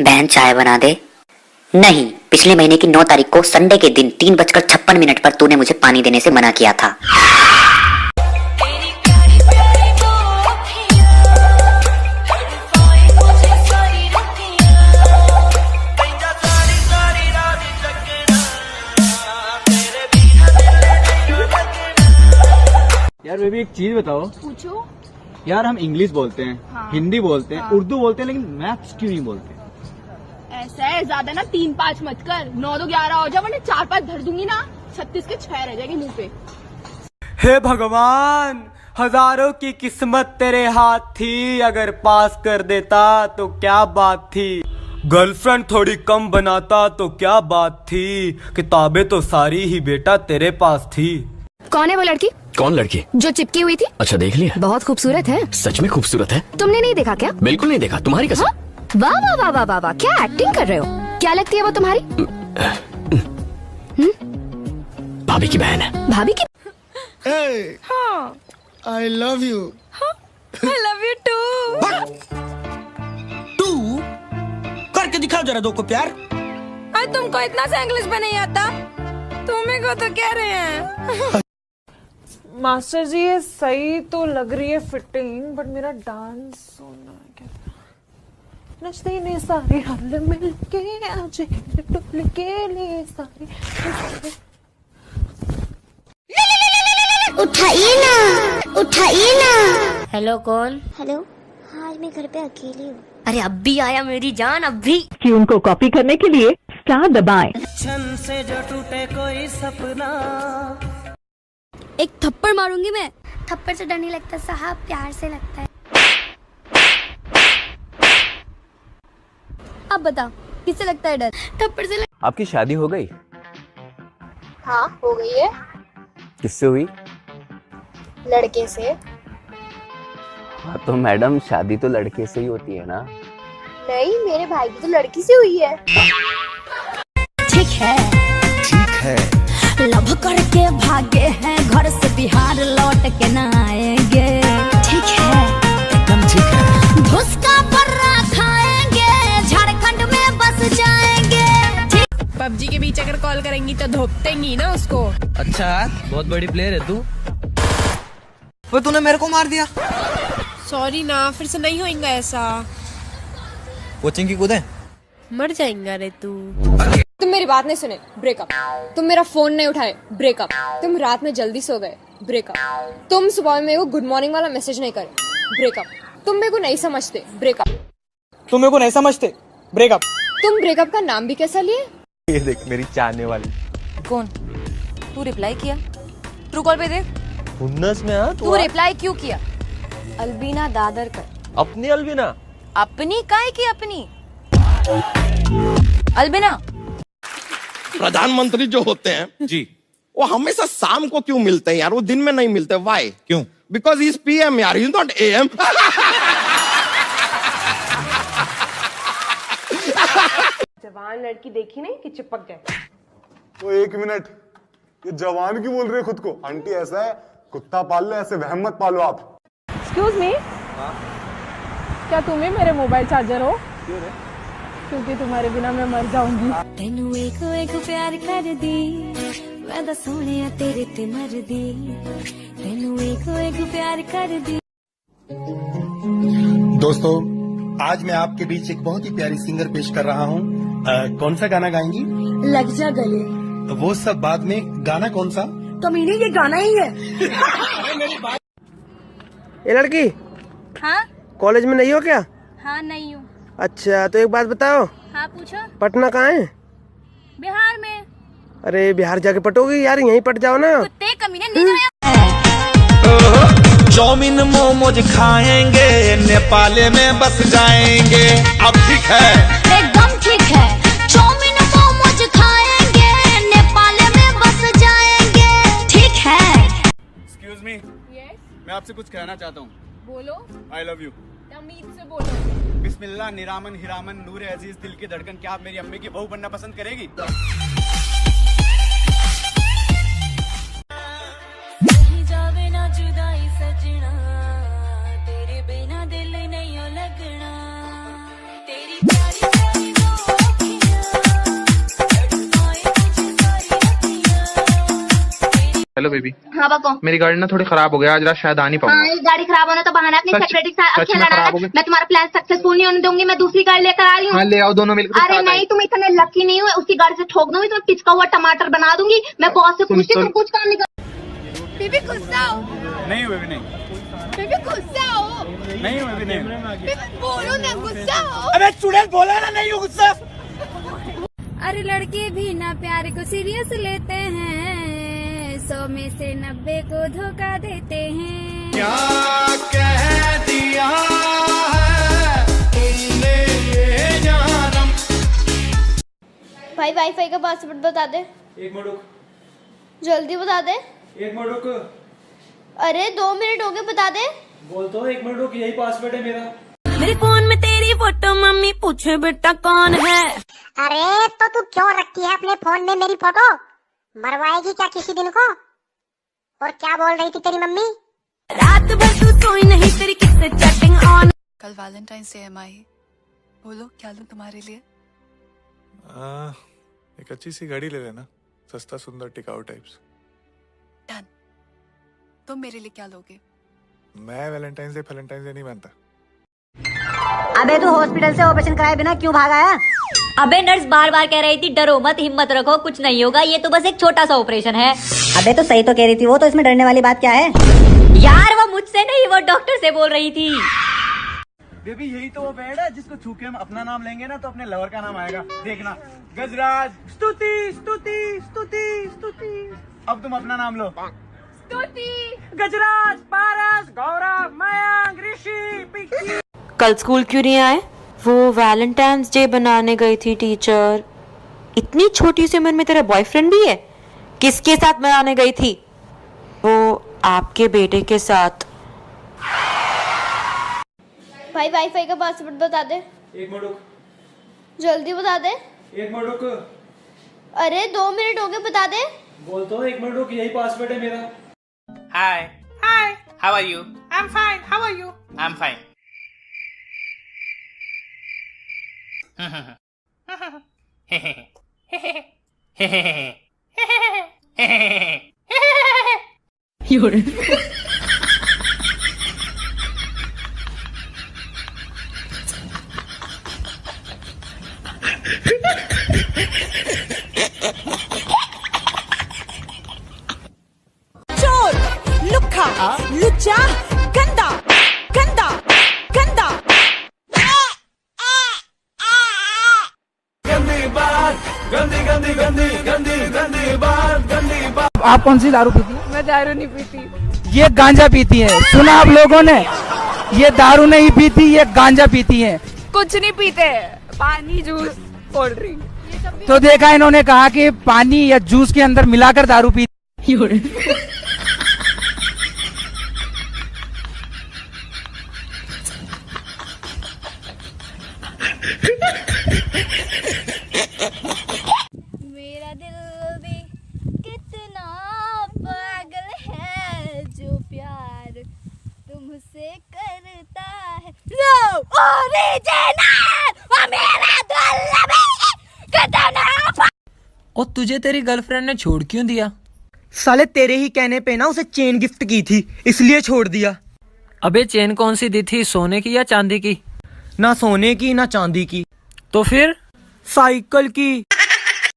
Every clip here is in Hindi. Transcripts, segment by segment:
बहन चाय बना दे। नहीं, पिछले महीने की 9 तारीख को संडे के दिन 3:56 पर तूने मुझे पानी देने से मना किया था। यार बेबी एक चीज बताओ। पूछो। यार हम इंग्लिश बोलते हैं, हाँ। हिंदी बोलते हैं, हाँ। उर्दू बोलते हैं, लेकिन मैथ्स क्यों नहीं बोलते? ऐसा है, ज्यादा ना 3-5 मत कर, 9 2 11 हो जाए, वरना 4-5 धर दूंगी ना, 36 के 6 रह जाएंगे मुंह पे। हे भगवान, हजारों की किस्मत तेरे हाथ थी, अगर पास कर देता तो क्या बात थी। गर्लफ्रेंड थोड़ी कम बनाता तो क्या बात थी, किताबें तो सारी ही बेटा तेरे पास थी। कौन है वो लड़की? कौन लड़की? जो चिपकी हुई थी। अच्छा देख लिया? बहुत खूबसूरत है। सच में खूबसूरत है? तुमने नहीं देखा क्या? बिल्कुल नहीं देखा, तुम्हारी कसम। हाँ? वाह वाह वाह वाह वाह वाह, क्या एक्टिंग कर रहे हो। क्या लगती है वो तुम्हारी? भाभी की बहन है। भाभी की? हाँ। I love you. I love you too। तू करके दिखाओ जरा दो को प्यार। अरे तुमको इतना सा इंग्लिश में नहीं आता, तुम्हें को तो कह रहे हैं। मास्टर जी ये सही तो लग रही है फिटिंग, बट मेरा डांस होना क्या नचते ने सारे हाल मिल के आज टुकड़े के लिए सारे। उठाइए ना। हेलो कौन? हेलो, हाँ आज मैं घर पे अकेली हूँ। अरे अब भी आया मेरी जान, अब भी। कि उनको कॉपी करने के लिए स्टार दबाएं। छन से जो टूटे कोई सपना। एक थप्पड़ मारूंगी मैं। थप्पड़ से डर नहीं लगता साहब, प्यार से लगता है। अब बताओ किससे लगता है डर? थप्पड़ से आपकी शादी हो गई? हाँ हो गई है। किससे हुई? लड़के से। हाँ तो मैडम शादी तो लड़के से ही होती है ना? नहीं, मेरे भाई की तो लड़की से हुई है। ठीक है, ठीक है। लव करके भागे हैं घर से, बिहार लौट के न आएंगे। ठीक है, एकदम ठीक है। धुसका पर्रा खाएंगे, झारखंड में बस जाएंगे। पबजी के बीच अगर कॉल करेंगी तो धोपतेंगी ना उसको। अच्छा, बहुत बड़ी प्लेयर है तू। वो तूने मेरे को मार दिया। सॉरी ना, फिर से नहीं होएगा ऐसा। कोचिंग की कूदे मर जाएगा रे तू। तुम मेरी बात नहीं सुने, ब्रेकअप। तुम मेरा फोन नहीं उठाए, ब्रेकअप। तुम रात में जल्दी सो गए, ब्रेकअप। तुम सुबह में मेरे को गुड मॉर्निंग वाला मैसेज नहीं करे, ब्रेकअप। तुम मेरे को नहीं समझते, ब्रेकअप। तुम मेरे को नहीं समझते, ब्रेकअप। तुम ब्रेकअप का नाम भी कैसा लिए? ये देख मेरी चाहने वाली। कौन? तू रिप्लाई किया? ट्रू कॉल पे देख। हुन्नस में हाँ तू रिप्लाई क्यों किया? अलबीना दादरकर। अपनी अलविना? अपनी काय की अपनी? अलबीना। प्रधानमंत्री जो होते हैं जी, वो हमेशा शाम को क्यों मिलते हैं यार? वो दिन में नहीं मिलते, व्हाई? क्यों? बिकॉज इज PM यार, इज नॉट AM। जवान लड़की देखी नहीं कि चिपक गए। तो एक मिनट, ये जवान क्यों बोल रहे हैं खुद को? आंटी ऐसा है, कुत्ता पाल लो, ऐसे वहम मत पालो आप। एक्सक्यूज मी, क्या तुम ही मेरे मोबाइल चार्जर हो? क्यों रे? क्योंकि तुम्हारे बिना मैं मर जाऊंगी। तेनू एक प्यार कर दी, मैं तो सोने तेरे ते मर दी। तेनू एक प्यार कर दी। दोस्तों, आज मैं आपके बीच एक बहुत ही प्यारी सिंगर पेश कर रहा हूँ। कौन सा गाना गाएंगी? लग जा गले। वो सब बाद में, गाना कौन सा? तो मेरे ये गाना ही है। ये लड़की हाँ कॉलेज में नहीं हो क्या? हाँ नहीं हूँ। अच्छा तो एक बात बताओ, हाँ पूछो। पटना कहाँ है? बिहार में। अरे बिहार जाके पटोगी यार, यहीं पट जाओ ना। कुत्ते कमीने नहीं चाउमीन मोमोज खाएंगे, नेपाल में बस जाएंगे। अब ठीक है, एकदम ठीक है। चाउमीन मोमोज खाएंगे, नेपाल में बस जाएंगे। ठीक है। एक्सक्यूज मी, मैं आपसे कुछ कहना चाहता हूँ। बोलो। I love you. तमीज से बोलो। बिस्मिल्लाह निरामन हिरामन नूर अजीज दिल की धड़कन, क्या आप मेरी अम्मी की बहू बनना पसंद करेगी? जावे ना जुदाई सजना, तेरे बिना दिल नहीं लगना। तेरी प्यारी हेलो बेबी। हाँ बाको। मेरी गाड़ी ना थोड़ी खराब हो गया, आज रात शायद आ नहीं हाँ, पाऊंगा। ये गाड़ी खराब होने तो बहाना अपनी सेक्रेटरी के साथ खेलना खराब हो है। गई। मैं तुम्हारा प्लान सक्सेसफुल नहीं होने दूंगी, मैं दूसरी गाड़ी लेकर आ रही हूँ। हाँ ले आओ, दोनों मिलकर। अरे नहीं, तुम इतने लकी नहीं हुए, उसकी गाड़ी से ठोक दूंगी, तुम्हें पिचका हुआ टमाटर बना दूंगी। मैं बॉस से पूछती हूँ, तुम कुछ काम नहीं कर। बेबी गुस्सा हो। नहीं बेबी नहीं। बेबी गुस्सा हो। नहीं बेबी नहीं। बेबी बोलो ना, गुस्सा हो। अबे चुड़ैल बोला ना नहीं हो गुस्सा। अरे लड़के भी ना प्यार को सीरियस लेते हैं, 100 में से 90 को धोखा देते हैं। क्या कह दिया है तुमने ये जानम। भाई वाईफाई का पासवर्ड बता दे। एक मिनट रुक। जल्दी बता दे। एक मिनट रुक। अरे 2 मिनट हो गए, बता दे। बोल तो, एक मिनट रुक, यही पासवर्ड है मेरा। मेरे फोन में तेरी फोटो, मम्मी पूछे बेटा कौन है। अरे तो तू क्यों रखती है अपने फोन में मेरी फोटो? मरवाएगी क्या किसी दिन को? और क्या बोल रही थी तेरी मम्मी? रात भर तू सोई नहीं, तेरी किससे चैटिंग ऑन। कल वैलेंटाइंस डे है माही, बोलो क्या लूं तुम्हारे लिए? एक अच्छी सी घड़ी ले लेना, सस्ता सुंदर टिकाऊ टाइप्स। डन। तुम मेरे लिए क्या लोगे? मैं वैलेंटाइंस डे नहीं मानता। अबे तू हॉस्पिटल से ऑपरेशन कराए बिना क्यों भाग आया? अबे नर्स बार बार कह रही थी डरो मत, हिम्मत रखो, कुछ नहीं होगा, ये तो बस एक छोटा सा ऑपरेशन है। अबे तो सही तो कह रही थी वो, तो इसमें डरने वाली बात क्या है? यार वो मुझसे नहीं, वो डॉक्टर से बोल रही थी। बेबी यही तो वो बेड है जिसको छू के हम अपना नाम लेंगे ना तो अपने लवर का नाम आएगा, देखना। गजराज, स्तुति स्तुति स्तुति स्तुति। अब तुम अपना नाम लो। स्तुति, गजराज, पारस, गौरव, मयंक, ऋषि, पिक्की। कल स्कूल क्यों नहीं आए? वो वैलेंटाइंस डे बनाने गई थी टीचर। इतनी छोटी सी उम्र में तेरा बॉयफ्रेंड भी है? किसके साथ मनाने गई थी? वो आपके बेटे के साथ। भाई वाईफाई का पासवर्ड बता दे। एक मिनट रुक। जल्दी बता दे। एक मिनट रुक। अरे 2 मिनट हो गए, बता दे। बोल तो, एक मिनट रुक, यही पासवर्ड है मेरा। Hi. Hi. How are you? I'm fine. How are you? I'm fine. चोर, लुक्खा, लुच्चा, गंदा, गंदा, गंदा। गंदी बात, गंदी गंदी गंदी गंदी गंदी बात, गंदी बात। आप कौन सी दारू पीती हैं? मैं दारू नहीं पीती। ये गांजा पीती हैं। सुना आप लोगों ने? ये दारू नहीं पीती, ये गांजा पीती हैं। कुछ नहीं पीते, पानी, जूस, कोल्ड ड्रिंक। तो देखा, इन्होंने कहा कि पानी या जूस के अंदर मिलाकर दारू पीती। मेरा दिल भी कितना पागल है, जो प्यार तुमसे करता है। लो ओरिजिनल, वो मेरा दिल भी कितना। और तुझे तेरी गर्लफ्रेंड ने छोड़ क्यों दिया? साले तेरे ही कहने पे ना उसे चेन गिफ्ट की थी, इसलिए छोड़ दिया। अबे चेन कौन सी दी थी, सोने की या चांदी की? ना सोने की ना चांदी की। तो फिर? साइकिल की।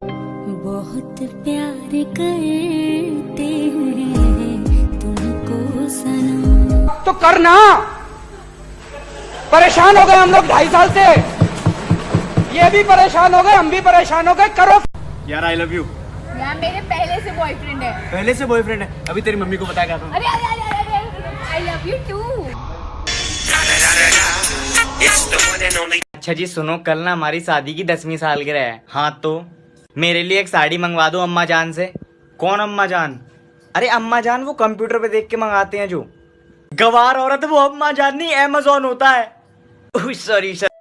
बहुत प्यार करते हैं तुमको सनम। तो करना। परेशान हो गए हम लोग 2.5 साल से। ये भी परेशान हो गए, हम भी परेशान हो गए। करो यार आई लव यू। यार मेरे पहले से बॉयफ्रेंड है। पहले से बॉयफ्रेंड है? अभी तेरी मम्मी को बताया था। अरे अरे अरे अरे, आई लव यू टू। अच्छा जी सुनो, कल ना हमारी शादी की 10वीं सालगिरह है। हाँ तो मेरे लिए एक साड़ी मंगवा दो अम्मा जान से। कौन अम्मा जान? अरे अम्मा जान वो कंप्यूटर पे देख के मंगाते हैं जो। गवार औरत वो अम्मा जान नहीं, अमेज़न होता है। Sorry sir.